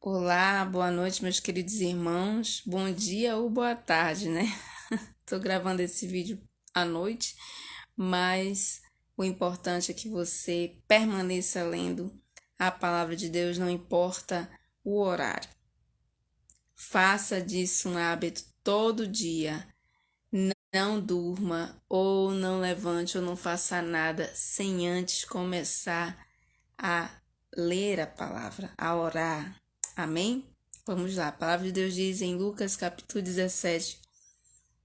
Olá, boa noite, meus queridos irmãos. Bom dia ou boa tarde, né? Tô gravando esse vídeo à noite, mas o importante é que você permaneça lendo a palavra de Deus, não importa o horário. Faça disso um hábito todo dia. Não durma, ou não levante, ou não faça nada sem antes começar a ler a palavra, a orar. Amém? Vamos lá, a palavra de Deus diz em Lucas capítulo 17.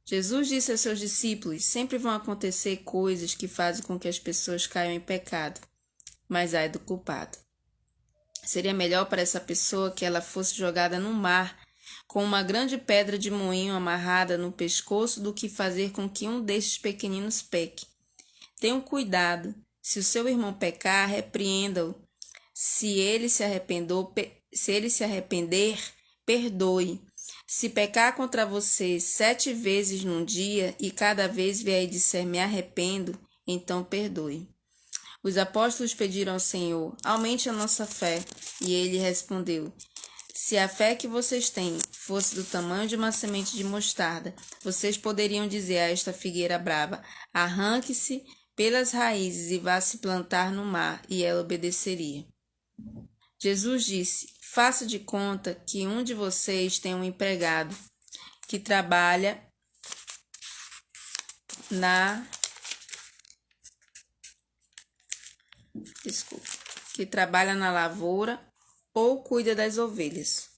Jesus disse a seus discípulos: sempre vão acontecer coisas que fazem com que as pessoas caiam em pecado, mas ai do culpado. Seria melhor para essa pessoa que ela fosse jogada no mar com uma grande pedra de moinho amarrada no pescoço do que fazer com que um destes pequeninos peque. Tenham cuidado. Se o seu irmão pecar, repreenda-o. Se ele se arrepender, perdoe. Se pecar contra você 7 vezes num dia e cada vez vier e disser me arrependo, então perdoe. Os apóstolos pediram ao Senhor: aumente a nossa fé. E ele respondeu: se a fé que vocês têm fosse do tamanho de uma semente de mostarda, vocês poderiam dizer a esta figueira brava: arranque-se pelas raízes e vá se plantar no mar, e ela obedeceria. Jesus disse: faça de conta que um de vocês tem um empregado que trabalha na desculpa, que trabalha na lavoura ou cuida das ovelhas.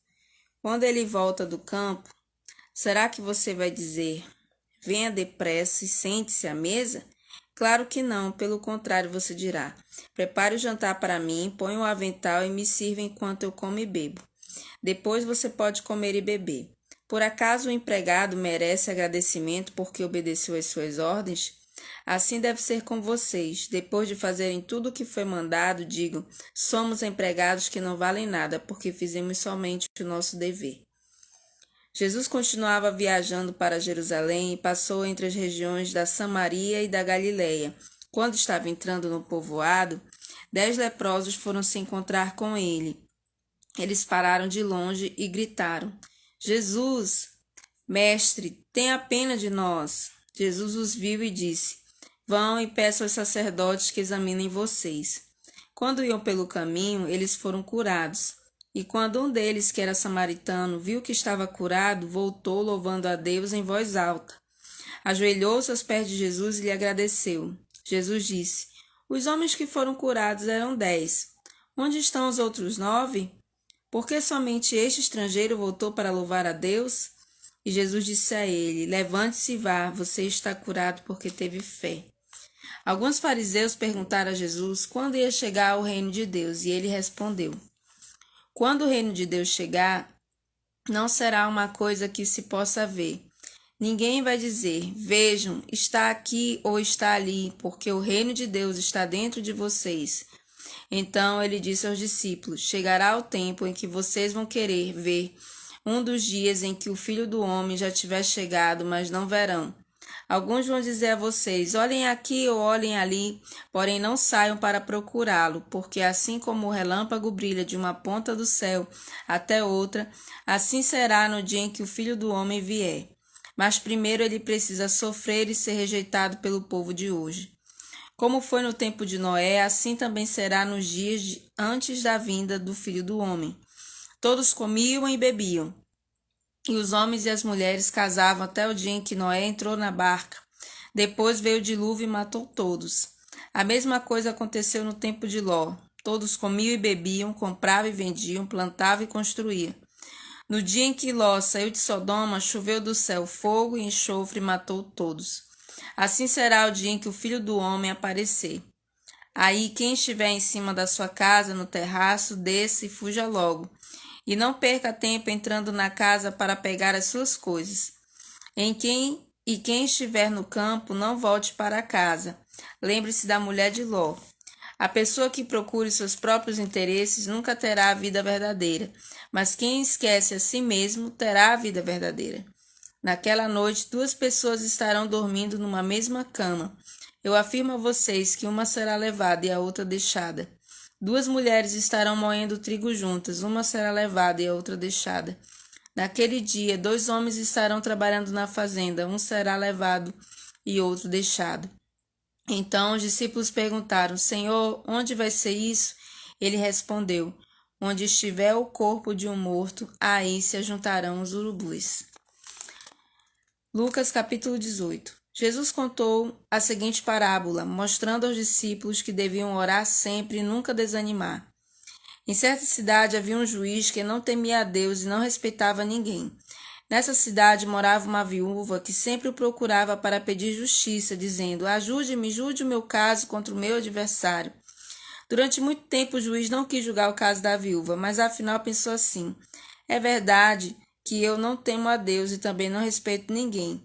Quando ele volta do campo, será que você vai dizer: venha depressa e sente-se à mesa? Claro que não, pelo contrário, você dirá: prepare o jantar para mim, ponha o avental e me sirva enquanto eu como e bebo. Depois você pode comer e beber. Por acaso o empregado merece agradecimento porque obedeceu às suas ordens? Assim deve ser com vocês. Depois de fazerem tudo o que foi mandado, digam: somos empregados que não valem nada, porque fizemos somente o nosso dever. Jesus continuava viajando para Jerusalém e passou entre as regiões da Samaria e da Galileia. Quando estava entrando no povoado, 10 leprosos foram se encontrar com ele. Eles pararam de longe e gritaram: Jesus, mestre, tenha pena de nós. Jesus os viu e disse: vão e peçam aos sacerdotes que examinem vocês. Quando iam pelo caminho, eles foram curados. E quando um deles, que era samaritano, viu que estava curado, voltou louvando a Deus em voz alta. Ajoelhou-se aos pés de Jesus e lhe agradeceu. Jesus disse: os homens que foram curados eram 10. Onde estão os outros 9? Por que somente este estrangeiro voltou para louvar a Deus? E Jesus disse a ele: levante-se e vá, você está curado porque teve fé. Alguns fariseus perguntaram a Jesus quando ia chegar o reino de Deus, e ele respondeu: quando o reino de Deus chegar, não será uma coisa que se possa ver. Ninguém vai dizer: vejam, está aqui ou está ali, porque o reino de Deus está dentro de vocês. Então ele disse aos discípulos: chegará o tempo em que vocês vão querer ver um dos dias em que o Filho do Homem já tiver chegado, mas não verão. Alguns vão dizer a vocês: olhem aqui ou olhem ali, porém não saiam para procurá-lo, porque assim como o relâmpago brilha de uma ponta do céu até outra, assim será no dia em que o Filho do Homem vier. Mas primeiro ele precisa sofrer e ser rejeitado pelo povo de hoje. Como foi no tempo de Noé, assim também será nos dias antes da vinda do Filho do Homem. Todos comiam e bebiam, e os homens e as mulheres casavam até o dia em que Noé entrou na barca. Depois veio o dilúvio e matou todos. A mesma coisa aconteceu no tempo de Ló. Todos comiam e bebiam, compravam e vendiam, plantavam e construíam. No dia em que Ló saiu de Sodoma, choveu do céu fogo e enxofre e matou todos. Assim será o dia em que o Filho do Homem aparecer. Aí quem estiver em cima da sua casa, no terraço, desça e fuja logo. E não perca tempo entrando na casa para pegar as suas coisas. Quem estiver no campo, não volte para casa. Lembre-se da mulher de Ló. A pessoa que procure seus próprios interesses nunca terá a vida verdadeira, mas quem esquece a si mesmo terá a vida verdadeira. Naquela noite, 2 pessoas estarão dormindo numa mesma cama. Eu afirmo a vocês que uma será levada e a outra deixada. Duas mulheres estarão moendo trigo juntas, uma será levada e a outra deixada. Naquele dia, 2 homens estarão trabalhando na fazenda, um será levado e outro deixado. Então os discípulos perguntaram: Senhor, onde vai ser isso? Ele respondeu: Onde estiver o corpo de um morto, aí se ajuntarão os urubus. Lucas capítulo 18. Jesus contou a seguinte parábola, mostrando aos discípulos que deviam orar sempre e nunca desanimar. Em certa cidade havia um juiz que não temia a Deus e não respeitava ninguém. Nessa cidade morava uma viúva que sempre o procurava para pedir justiça, dizendo: Ajude-me, julgue o meu caso contra o meu adversário. Durante muito tempo o juiz não quis julgar o caso da viúva, mas afinal pensou assim: é verdade que eu não temo a Deus e também não respeito ninguém.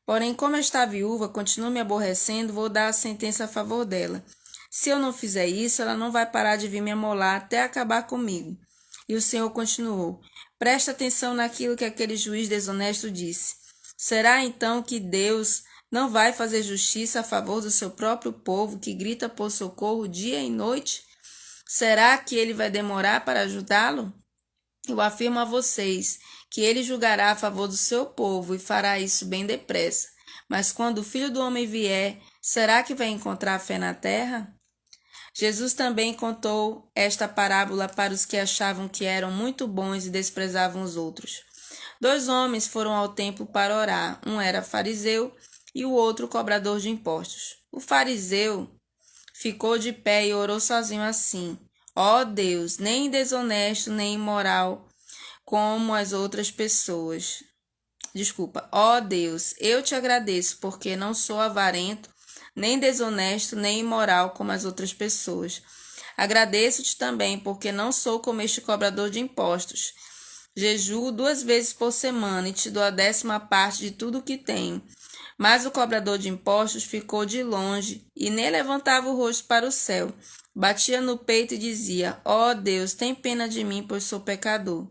Porém, como esta viúva continua me aborrecendo, vou dar a sentença a favor dela. Se eu não fizer isso, ela não vai parar de vir me amolar até acabar comigo. E o Senhor continuou: Presta atenção naquilo que aquele juiz desonesto disse. Será então que Deus não vai fazer justiça a favor do seu próprio povo que grita por socorro dia e noite? Será que ele vai demorar para ajudá-lo? Eu afirmo a vocês que ele julgará a favor do seu povo e fará isso bem depressa. Mas quando o Filho do Homem vier, será que vai encontrar fé na terra? Jesus também contou esta parábola para os que achavam que eram muito bons e desprezavam os outros. 2 homens foram ao templo para orar. Um era fariseu e o outro cobrador de impostos. O fariseu ficou de pé e orou sozinho assim: Ó Deus, nem desonesto nem imoral como as outras pessoas. Ó Deus, eu te agradeço porque não sou avarento, nem desonesto, nem imoral como as outras pessoas. Agradeço-te também porque não sou como este cobrador de impostos. Jejuo 2 vezes por semana e te dou a 10ª parte de tudo o que tenho. Mas o cobrador de impostos ficou de longe e nem levantava o rosto para o céu. Batia no peito e dizia: Ó Deus, tem pena de mim, pois sou pecador.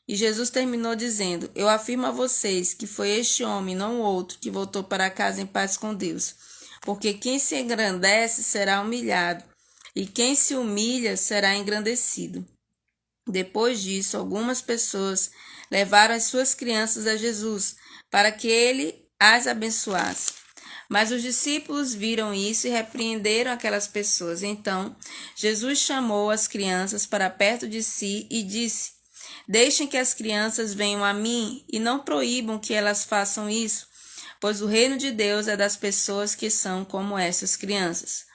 E Jesus terminou dizendo: Eu afirmo a vocês que foi este homem, não o outro, que voltou para casa em paz com Deus. Porque quem se engrandece será humilhado, e quem se humilha será engrandecido. Depois disso, algumas pessoas levaram as suas crianças a Jesus, para que ele as abençoasse. Mas os discípulos viram isso e repreenderam aquelas pessoas. Então, Jesus chamou as crianças para perto de si e disse: Deixem que as crianças venham a mim e não proíbam que elas façam isso, pois o reino de Deus é das pessoas que são como essas crianças.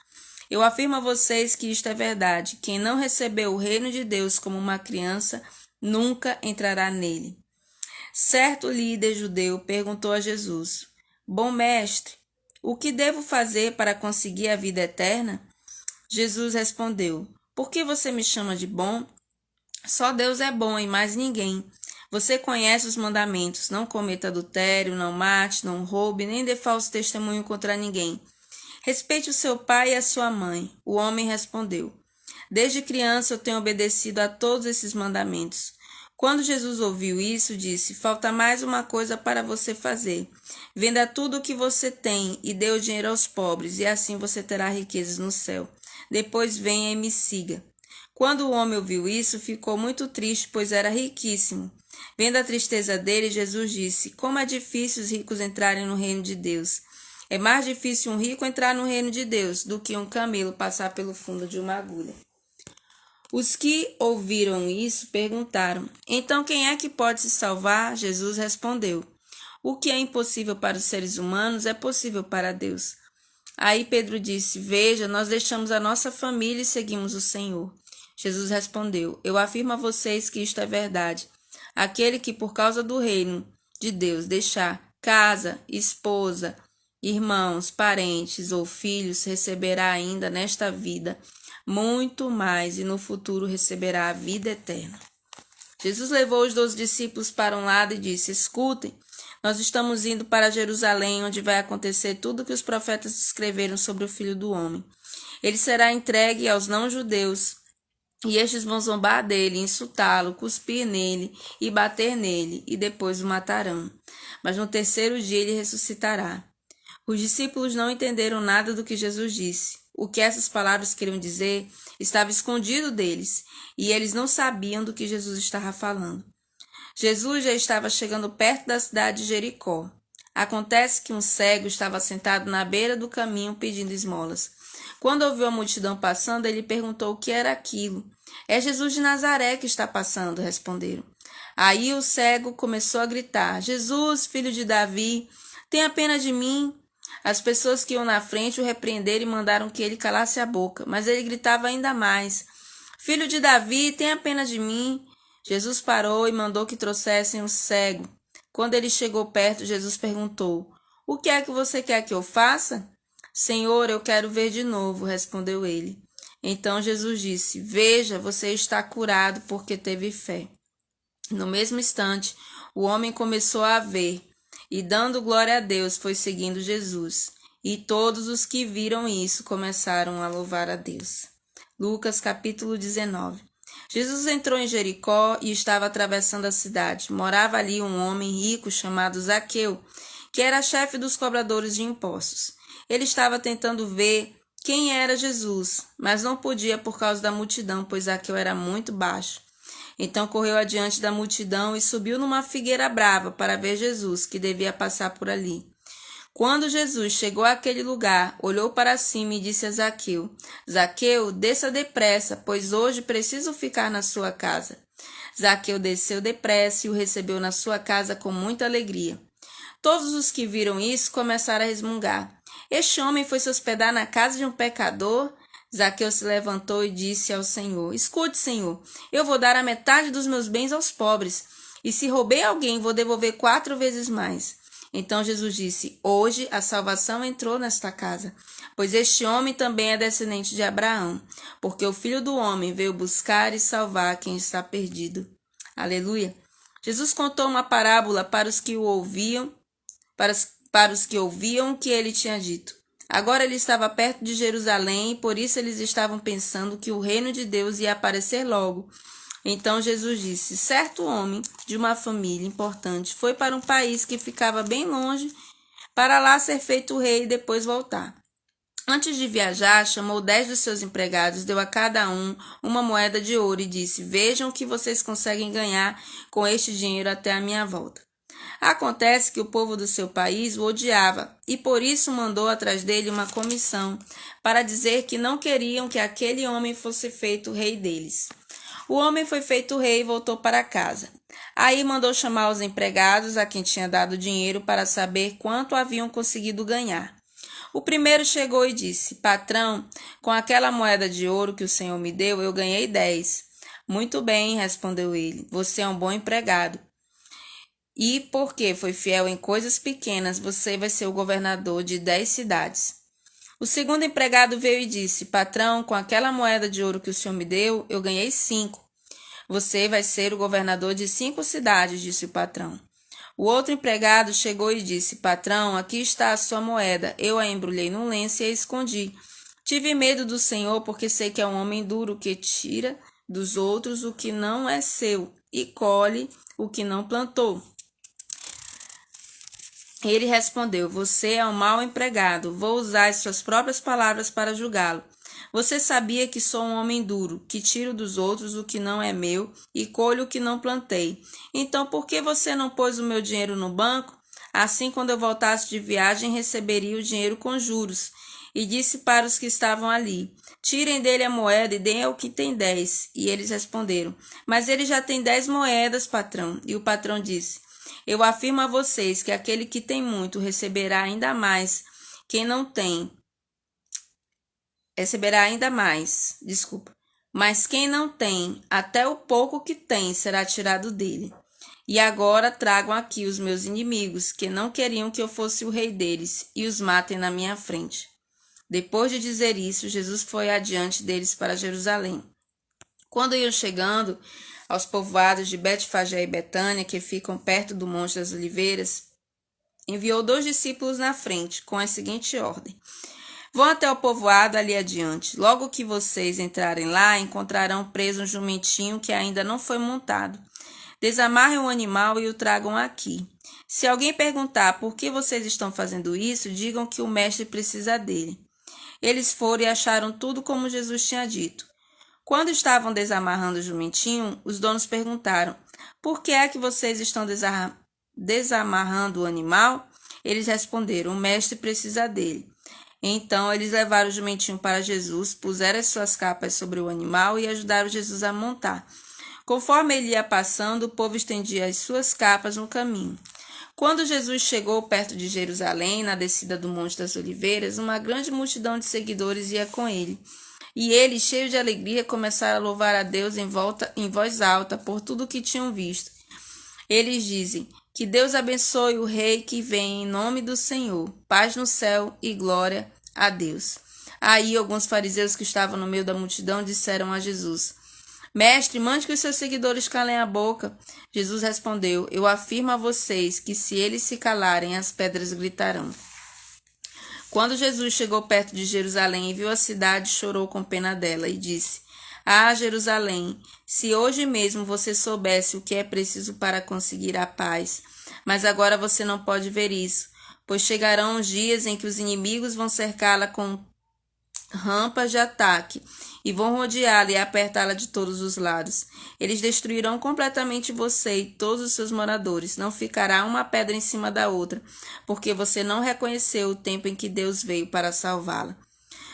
Eu afirmo a vocês que isto é verdade: quem não recebeu o reino de Deus como uma criança, nunca entrará nele. Certo líder judeu perguntou a Jesus: Bom mestre, o que devo fazer para conseguir a vida eterna? Jesus respondeu: Por que você me chama de bom? Só Deus é bom e mais ninguém. Você conhece os mandamentos: não cometa adultério, não mate, não roube, nem dê falso testemunho contra ninguém. Respeite o seu pai e a sua mãe. O homem respondeu: Desde criança eu tenho obedecido a todos esses mandamentos. Quando Jesus ouviu isso, disse: Falta mais uma coisa para você fazer. Venda tudo o que você tem e dê o dinheiro aos pobres, e assim você terá riquezas no céu. Depois venha e me siga. Quando o homem ouviu isso, ficou muito triste, pois era riquíssimo. Vendo a tristeza dele, Jesus disse: Como é difícil os ricos entrarem no reino de Deus. É mais difícil um rico entrar no reino de Deus do que um camelo passar pelo fundo de uma agulha. Os que ouviram isso perguntaram: Então quem é que pode se salvar? Jesus respondeu: O que é impossível para os seres humanos é possível para Deus. Aí Pedro disse: Veja, nós deixamos a nossa família e seguimos o Senhor. Jesus respondeu: Eu afirmo a vocês que isto é verdade. Aquele que, por causa do reino de Deus, deixar casa, esposa, irmãos, parentes ou filhos, receberá ainda nesta vida muito mais e no futuro receberá a vida eterna. Jesus levou os 12 discípulos para um lado e disse: Escutem, nós estamos indo para Jerusalém, onde vai acontecer tudo o que os profetas escreveram sobre o Filho do Homem. Ele será entregue aos não-judeus, e estes vão zombar dele, insultá-lo, cuspir nele e bater nele, e depois o matarão. Mas no 3º dia ele ressuscitará. Os discípulos não entenderam nada do que Jesus disse. o que essas palavras queriam dizer estava escondido deles, e eles não sabiam do que Jesus estava falando. Jesus já estava chegando perto da cidade de Jericó. Acontece que um cego estava sentado na beira do caminho pedindo esmolas. Quando ouviu a multidão passando, ele perguntou o que era aquilo. É Jesus de Nazaré que está passando, responderam. Aí o cego começou a gritar: Jesus, filho de Davi, tenha pena de mim. As pessoas que iam na frente o repreenderam e mandaram que ele calasse a boca, mas ele gritava ainda mais: Filho de Davi, tenha pena de mim. Jesus parou e mandou que trouxessem o cego. Quando ele chegou perto, Jesus perguntou: O que é que você quer que eu faça? Senhor, eu quero ver de novo, respondeu ele. Então Jesus disse: Veja, você está curado porque teve fé. No mesmo instante, o homem começou a ver e, dando glória a Deus, foi seguindo Jesus. E todos os que viram isso começaram a louvar a Deus. Lucas capítulo 19. Jesus entrou em Jericó e estava atravessando a cidade. Morava ali um homem rico chamado Zaqueu, que era chefe dos cobradores de impostos. Ele estava tentando ver quem era Jesus, mas não podia por causa da multidão, pois Zaqueu era muito baixo. Então correu adiante da multidão e subiu numa figueira brava para ver Jesus, que devia passar por ali. Quando Jesus chegou àquele lugar, olhou para cima e disse a Zaqueu: Zaqueu, desça depressa, pois hoje preciso ficar na sua casa. Zaqueu desceu depressa e o recebeu na sua casa com muita alegria. Todos os que viram isso começaram a resmungar. Este homem foi se hospedar na casa de um pecador? Zaqueu se levantou e disse ao Senhor: Escute, Senhor, eu vou dar a metade dos meus bens aos pobres, e se roubei alguém, vou devolver 4 vezes mais. Então Jesus disse: Hoje a salvação entrou nesta casa, pois este homem também é descendente de Abraão, porque o Filho do Homem veio buscar e salvar quem está perdido. Aleluia! Jesus contou uma parábola para os que o ouviam, para os que ouviam o que ele tinha dito. Agora ele estava perto de Jerusalém e por isso eles estavam pensando que o reino de Deus ia aparecer logo. Então Jesus disse: Certo homem de uma família importante foi para um país que ficava bem longe, para lá ser feito rei e depois voltar. Antes de viajar, chamou 10 dos seus empregados, deu a cada um uma moeda de ouro e disse: Vejam o que vocês conseguem ganhar com este dinheiro até a minha volta. Acontece que o povo do seu país o odiava e por isso mandou atrás dele uma comissão para dizer que não queriam que aquele homem fosse feito rei deles. O homem foi feito rei e voltou para casa. Aí mandou chamar os empregados a quem tinha dado dinheiro para saber quanto haviam conseguido ganhar. O primeiro chegou e disse: Patrão, com aquela moeda de ouro que o Senhor me deu, eu ganhei 10. Muito bem, respondeu ele, você é um bom empregado. E porque foi fiel em coisas pequenas, você vai ser o governador de 10 cidades. O segundo empregado veio e disse: Patrão, com aquela moeda de ouro que o senhor me deu, eu ganhei 5. Você vai ser o governador de 5 cidades, disse o patrão. O outro empregado chegou e disse: Patrão, aqui está a sua moeda. Eu a embrulhei num lenço e a escondi. Tive medo do Senhor, porque sei que é um homem duro que tira dos outros o que não é seu e colhe o que não plantou. Ele respondeu: Você é um mau empregado. Vou usar as suas próprias palavras para julgá-lo. Você sabia que sou um homem duro, que tiro dos outros o que não é meu e colho o que não plantei. Então, por que você não pôs o meu dinheiro no banco? Assim, quando eu voltasse de viagem, receberia o dinheiro com juros. E disse para os que estavam ali: Tirem dele a moeda e deem ao que tem 10. E eles responderam: Mas ele já tem 10 moedas, patrão. E o patrão disse: Eu afirmo a vocês que aquele que tem muito receberá ainda mais. Quem não tem, receberá ainda mais. Mas quem não tem, até o pouco que tem será tirado dele. E agora tragam aqui os meus inimigos, que não queriam que eu fosse o rei deles, e os matem na minha frente. Depois de dizer isso, Jesus foi adiante deles para Jerusalém. Quando iam chegando aos povoados de Betfagé e Betânia, que ficam perto do Monte das Oliveiras, enviou 2 discípulos na frente, com a seguinte ordem: Vão até o povoado ali adiante. Logo que vocês entrarem lá, encontrarão preso um jumentinho que ainda não foi montado. Desamarrem o animal e o tragam aqui. Se alguém perguntar por que vocês estão fazendo isso, digam que o mestre precisa dele. Eles foram e acharam tudo como Jesus tinha dito. Quando estavam desamarrando o jumentinho, os donos perguntaram: Por que é que vocês estão desamarrando o animal? Eles responderam: O mestre precisa dele. Então eles levaram o jumentinho para Jesus, puseram as suas capas sobre o animal e ajudaram Jesus a montar. Conforme ele ia passando, o povo estendia as suas capas no caminho. Quando Jesus chegou perto de Jerusalém, na descida do Monte das Oliveiras, uma grande multidão de seguidores ia com ele. E eles, cheios de alegria, começaram a louvar a Deus em voz alta por tudo o que tinham visto. Eles dizem: Que Deus abençoe o Rei que vem em nome do Senhor. Paz no céu e glória a Deus. Aí alguns fariseus que estavam no meio da multidão disseram a Jesus: Mestre, mande que os seus seguidores calem a boca. Jesus respondeu: Eu afirmo a vocês que se eles se calarem, as pedras gritarão. Quando Jesus chegou perto de Jerusalém e viu a cidade, chorou com pena dela e disse: Ah, Jerusalém, se hoje mesmo você soubesse o que é preciso para conseguir a paz, mas agora você não pode ver isso, pois chegarão os dias em que os inimigos vão cercá-la com rampas de ataque e vão rodeá-la e apertá-la de todos os lados. Eles destruirão completamente você e todos os seus moradores. Não ficará uma pedra em cima da outra, porque você não reconheceu o tempo em que Deus veio para salvá-la.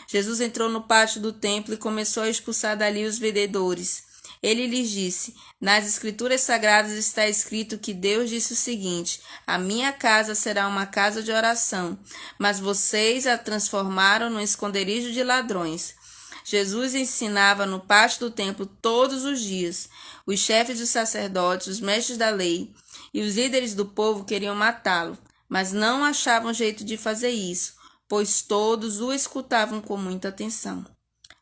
Jesus entrou no pátio do templo e começou a expulsar dali os vendedores. Ele lhes disse: Nas Escrituras Sagradas está escrito que Deus disse o seguinte: A minha casa será uma casa de oração, mas vocês a transformaram num esconderijo de ladrões. Jesus ensinava no pátio do templo todos os dias. Os chefes dos sacerdotes, os mestres da lei e os líderes do povo queriam matá-lo, mas não achavam jeito de fazer isso, pois todos o escutavam com muita atenção.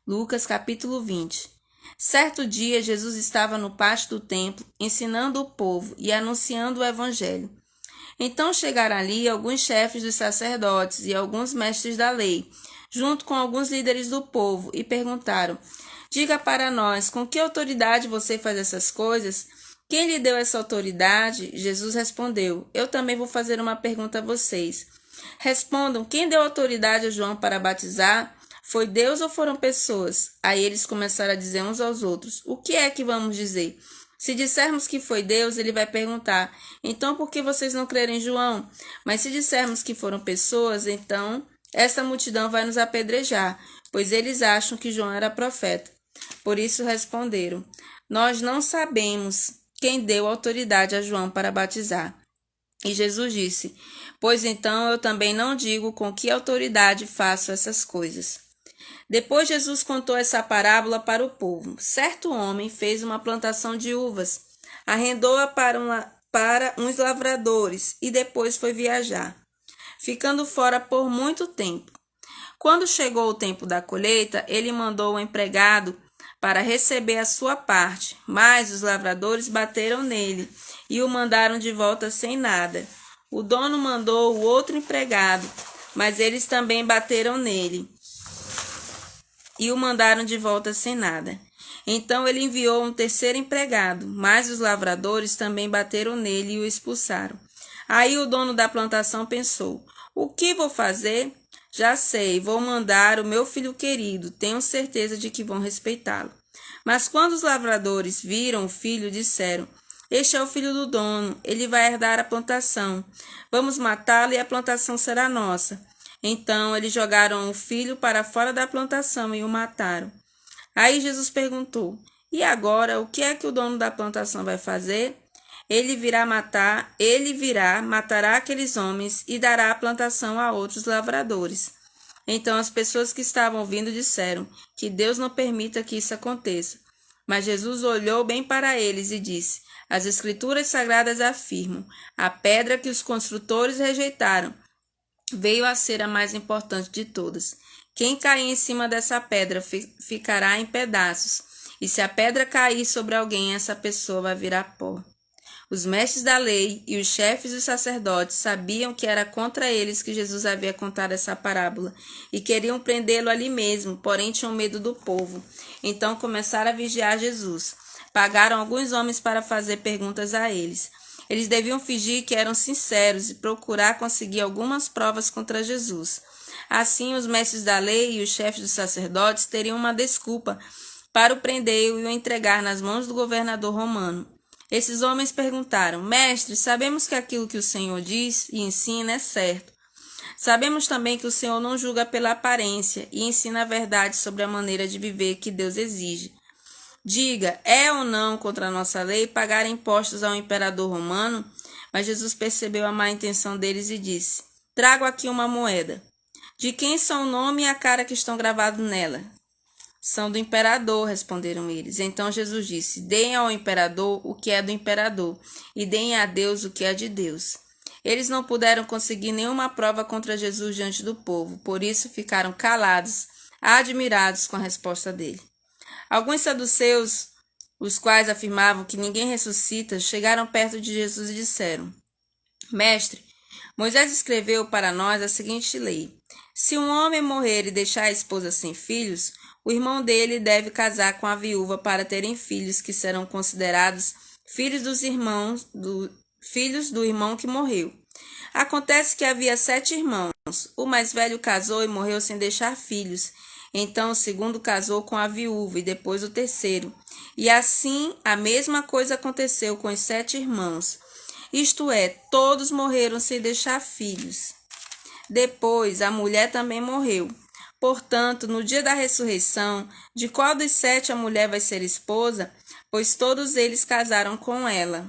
Lucas capítulo 20. Certo dia, Jesus estava no pátio do templo, ensinando o povo e anunciando o evangelho. Então chegaram ali alguns chefes dos sacerdotes e alguns mestres da lei, junto com alguns líderes do povo, e perguntaram: Diga para nós, com que autoridade você faz essas coisas? Quem lhe deu essa autoridade? Jesus respondeu: Eu também vou fazer uma pergunta a vocês. Respondam: quem deu autoridade a João para batizar? Foi Deus ou foram pessoas? Aí eles começaram a dizer uns aos outros: O que é que vamos dizer? Se dissermos que foi Deus, ele vai perguntar: Então por que vocês não creram em João? Mas se dissermos que foram pessoas, então essa multidão vai nos apedrejar, pois eles acham que João era profeta. Por isso responderam: Nós não sabemos quem deu autoridade a João para batizar. E Jesus disse: Pois então eu também não digo com que autoridade faço essas coisas. Depois Jesus contou essa parábola para o povo. Certo homem fez uma plantação de uvas, arrendou-a para uns lavradores e depois foi viajar, ficando fora por muito tempo. Quando chegou o tempo da colheita, ele mandou um empregado para receber a sua parte, mas os lavradores bateram nele e o mandaram de volta sem nada. O dono mandou o outro empregado, mas eles também bateram nele e o mandaram de volta sem nada. Então ele enviou um terceiro empregado, mas os lavradores também bateram nele e o expulsaram. Aí o dono da plantação pensou: O que vou fazer? Já sei, vou mandar o meu filho querido, tenho certeza de que vão respeitá-lo. Mas quando os lavradores viram o filho, disseram: Este é o filho do dono, ele vai herdar a plantação. Vamos matá-lo e a plantação será nossa. Então eles jogaram o filho para fora da plantação e o mataram. Aí Jesus perguntou: E agora, o que é que o dono da plantação vai fazer? Ele virá, matará aqueles homens e dará a plantação a outros lavradores. Então as pessoas que estavam ouvindo disseram: Que Deus não permita que isso aconteça. Mas Jesus olhou bem para eles e disse: As Escrituras Sagradas afirmam: a pedra que os construtores rejeitaram veio a ser a mais importante de todas. Quem cair em cima dessa pedra ficará em pedaços, e se a pedra cair sobre alguém, essa pessoa vai virar pó. Os mestres da lei e os chefes dos sacerdotes sabiam que era contra eles que Jesus havia contado essa parábola e queriam prendê-lo ali mesmo, porém tinham medo do povo. Então começaram a vigiar Jesus. Pagaram alguns homens para fazer perguntas a eles. Eles deviam fingir que eram sinceros e procurar conseguir algumas provas contra Jesus. Assim, os mestres da lei e os chefes dos sacerdotes teriam uma desculpa para o prender e o entregar nas mãos do governador romano. Esses homens perguntaram: Mestre, sabemos que aquilo que o Senhor diz e ensina é certo. Sabemos também que o Senhor não julga pela aparência e ensina a verdade sobre a maneira de viver que Deus exige. Diga, é ou não contra a nossa lei pagar impostos ao imperador romano? Mas Jesus percebeu a má intenção deles e disse: Trago aqui uma moeda. De quem são o nome e a cara que estão gravados nela? São do imperador, responderam eles. Então Jesus disse: Deem ao imperador o que é do imperador, e deem a Deus o que é de Deus. Eles não puderam conseguir nenhuma prova contra Jesus diante do povo, por isso ficaram calados, admirados com a resposta dele. Alguns saduceus, os quais afirmavam que ninguém ressuscita, chegaram perto de Jesus e disseram: Mestre, Moisés escreveu para nós a seguinte lei: se um homem morrer e deixar a esposa sem filhos, o irmão dele deve casar com a viúva para terem filhos que serão considerados filhos filhos do irmão que morreu. Acontece que havia 7 irmãos. O mais velho casou e morreu sem deixar filhos. Então o segundo casou com a viúva e depois o terceiro. E assim a mesma coisa aconteceu com os 7 irmãos. Isto é, todos morreram sem deixar filhos. Depois a mulher também morreu. Portanto, no dia da ressurreição, de qual dos 7 a mulher vai ser esposa? Pois todos eles casaram com ela.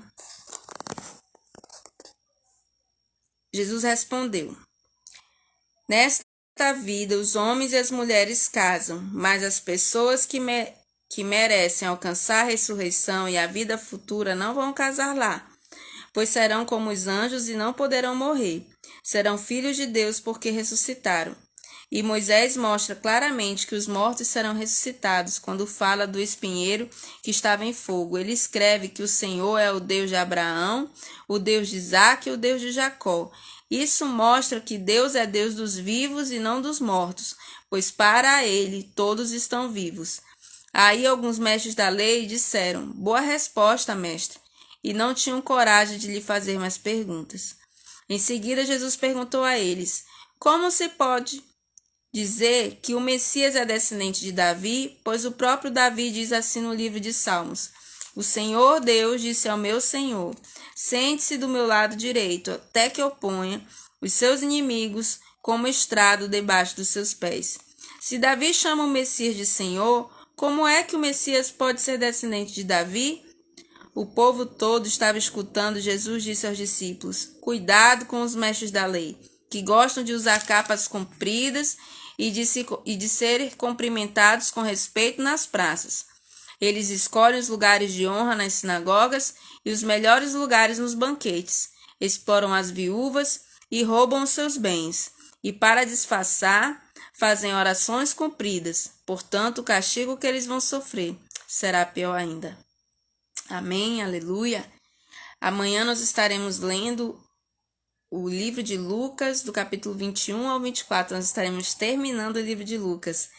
Jesus respondeu: Nesta vida, os homens e as mulheres casam, mas as pessoas que merecem alcançar a ressurreição e a vida futura não vão casar lá, pois serão como os anjos e não poderão morrer. Serão filhos de Deus porque ressuscitaram. E Moisés mostra claramente que os mortos serão ressuscitados quando fala do espinheiro que estava em fogo. Ele escreve que o Senhor é o Deus de Abraão, o Deus de Isaque e o Deus de Jacó. Isso mostra que Deus é Deus dos vivos e não dos mortos, pois para ele todos estão vivos. Aí alguns mestres da lei disseram: Boa resposta, mestre, e não tinham coragem de lhe fazer mais perguntas. Em seguida, Jesus perguntou a eles: Como se pode dizer que o Messias é descendente de Davi, pois o próprio Davi diz assim no livro de Salmos: O Senhor Deus disse ao meu Senhor: Sente-se do meu lado direito, até que eu ponha os seus inimigos como estrado debaixo dos seus pés. Se Davi chama o Messias de Senhor, como é que o Messias pode ser descendente de Davi? O povo todo estava escutando. Jesus disse aos discípulos: Cuidado com os mestres da lei, que gostam de usar capas compridas e de ser cumprimentados com respeito nas praças. Eles escolhem os lugares de honra nas sinagogas e os melhores lugares nos banquetes. Exploram as viúvas e roubam os seus bens. E para disfarçar, fazem orações compridas. Portanto, o castigo que eles vão sofrer será pior ainda. Amém, aleluia. Amanhã nós estaremos lendo o livro de Lucas, do capítulo 21 ao 24. Nós estaremos terminando o livro de Lucas.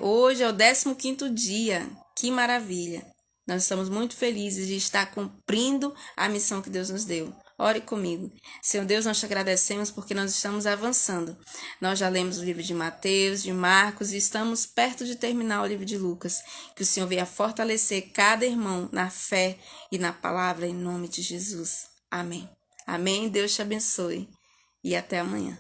Hoje é o 15º dia. Que maravilha! Nós estamos muito felizes de estar cumprindo a missão que Deus nos deu. Ore comigo. Senhor Deus, nós te agradecemos porque nós estamos avançando. Nós já lemos o livro de Mateus, de Marcos e estamos perto de terminar o livro de Lucas. Que o Senhor venha fortalecer cada irmão na fé e na palavra, em nome de Jesus. Amém. Amém. Deus te abençoe. E até amanhã.